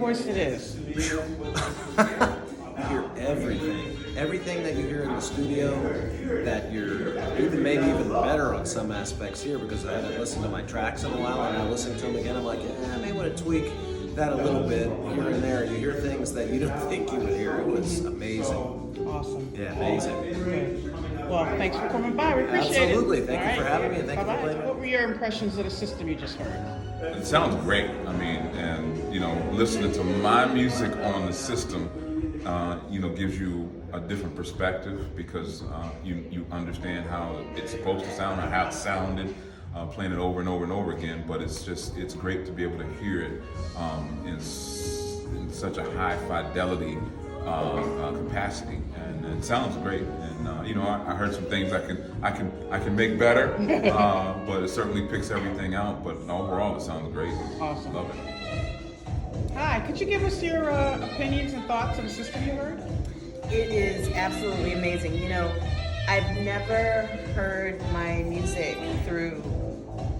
course it is. You hear everything. Everything that you hear in the studio, that you're even better on some aspects here, because I haven't listened to my tracks in a while, and I listen to them again, I'm like, I may want to tweak that a little bit here and there. You hear things that you didn't think you would hear. It was amazing. Awesome. Yeah, amazing. Great. Well, thanks for coming by. We appreciate it. Absolutely. Thank you for having me, and thank you for Bye-bye. playing. What were your impressions of the system you just heard? It sounds great. I mean, and listening to my music on the system, gives you a different perspective, because you understand how it's supposed to sound, or how it sounded, playing it over and over and over again. But it's great to be able to hear it in such a high fidelity capacity, and it sounds great. And I heard some things I can make better, but it certainly picks everything out. But overall, it sounds great. Awesome. Love it. Hi, could you give us your opinions and thoughts on the system you heard? It is absolutely amazing. I've never heard my music through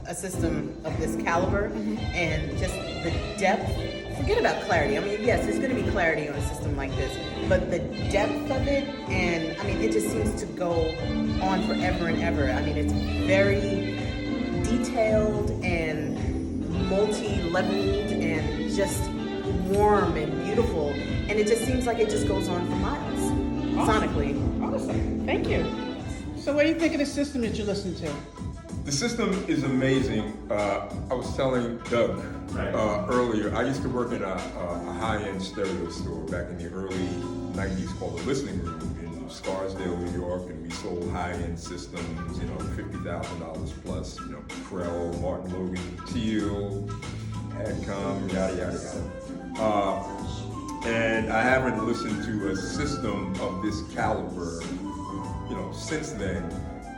a system of this caliber, and just the depth. Forget about clarity. I mean, yes, there's going to be clarity on a system like this, but the depth of it, and I mean, it just seems to go on forever and ever. I mean, it's very detailed and multi-leveled and just warm and beautiful, and it just seems like it just goes on for miles, sonically. Awesome. Thank you. So what do you think of the system that you listen to? The system is amazing. I was telling Doug earlier, I used to work in a high-end stereo store back in the early 90s called the Listening Room in Scarsdale, New York, and we sold high-end systems, $50,000 plus, Krell, Martin Logan, Teal, Adcom, yada, yada, yada. And I haven't listened to a system of this caliber, since then.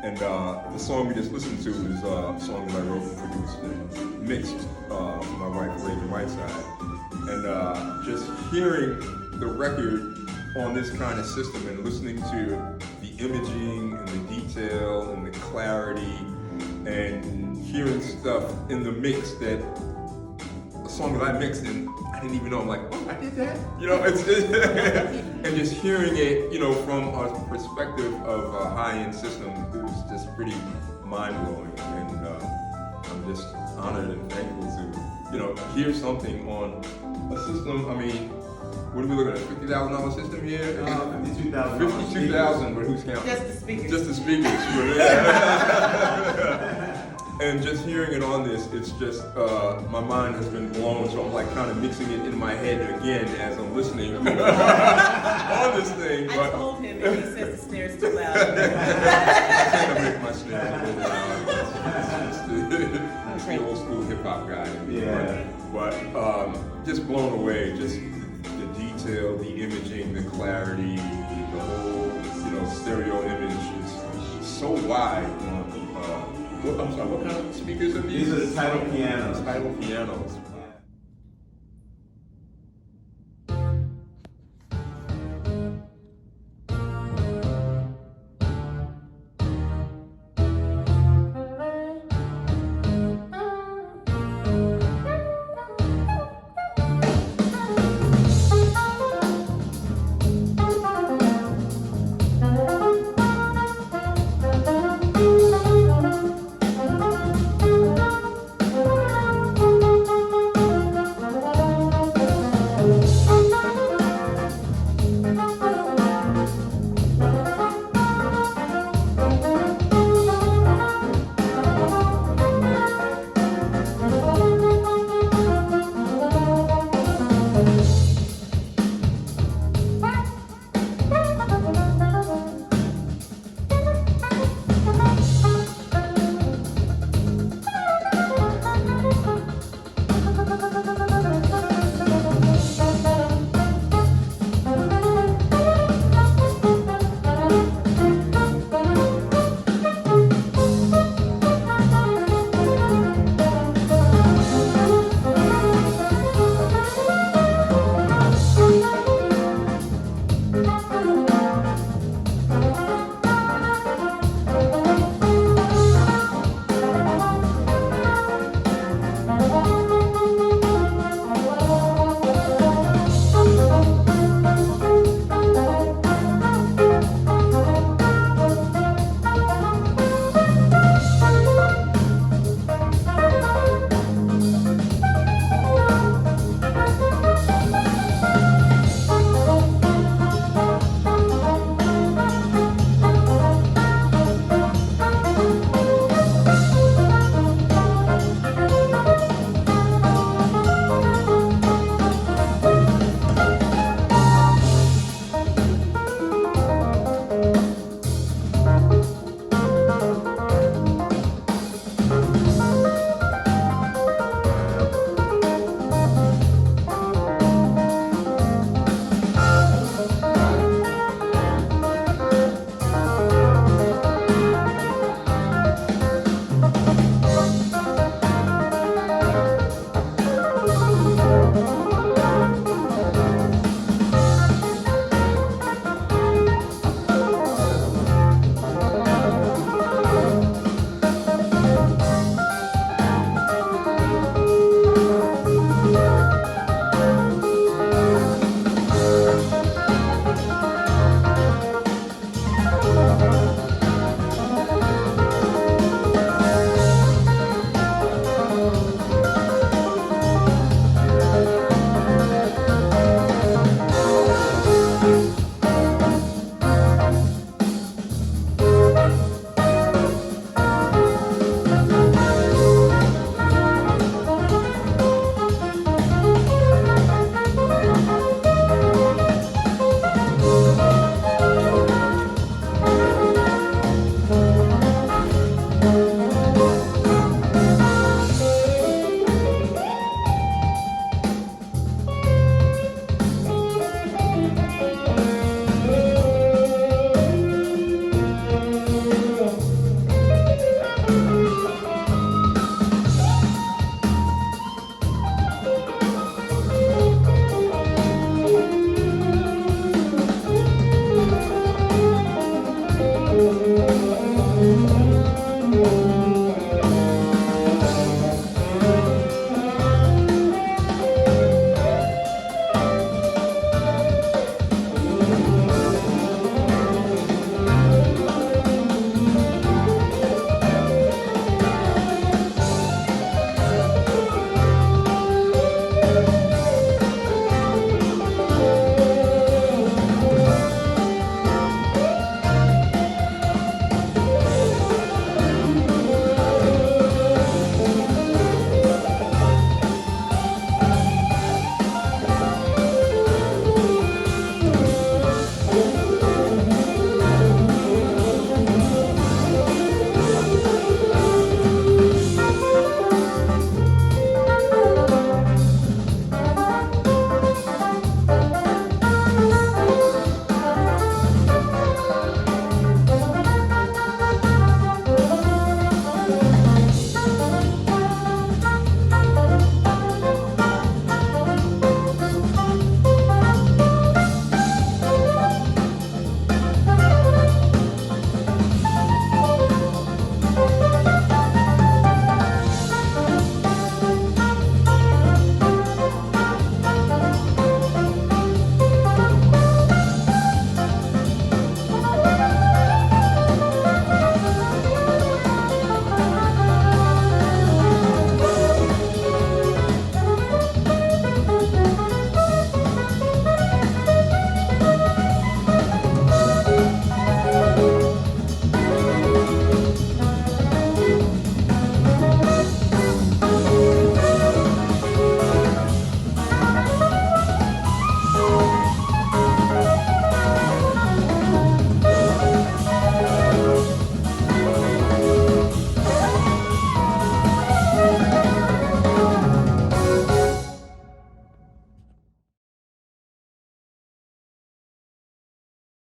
And the song we just listened to is a song that I wrote and produced and mixed for my wife, Reagan Whiteside. And just hearing the record on this kind of system and listening to the imaging and the detail and the clarity, and hearing stuff in the mix that a song that I mixed and I didn't even know. I'm like, oh, I did that? It's and just hearing it, from a perspective of a high-end system, it was just pretty mind-blowing. And I'm just honored and thankful to, hear something on a system. I mean, what are we looking at? $50,000 system here? $52,000. $52,000, but who's counting? Just the speakers. Just the speakers. And just hearing it on this, it's just, my mind has been blown, so I'm like kind of mixing it in my head again as I'm listening on this thing. I told him, and he says the snare's too loud. I can't make my snare a little loud. It's the old school hip hop guy. Yeah. But just blown away, just the detail, the imaging, the clarity, the whole, stereo image is so wide on I'm sorry, what kind of speakers are these? These are the TIDAL pianos. TIDAL pianos.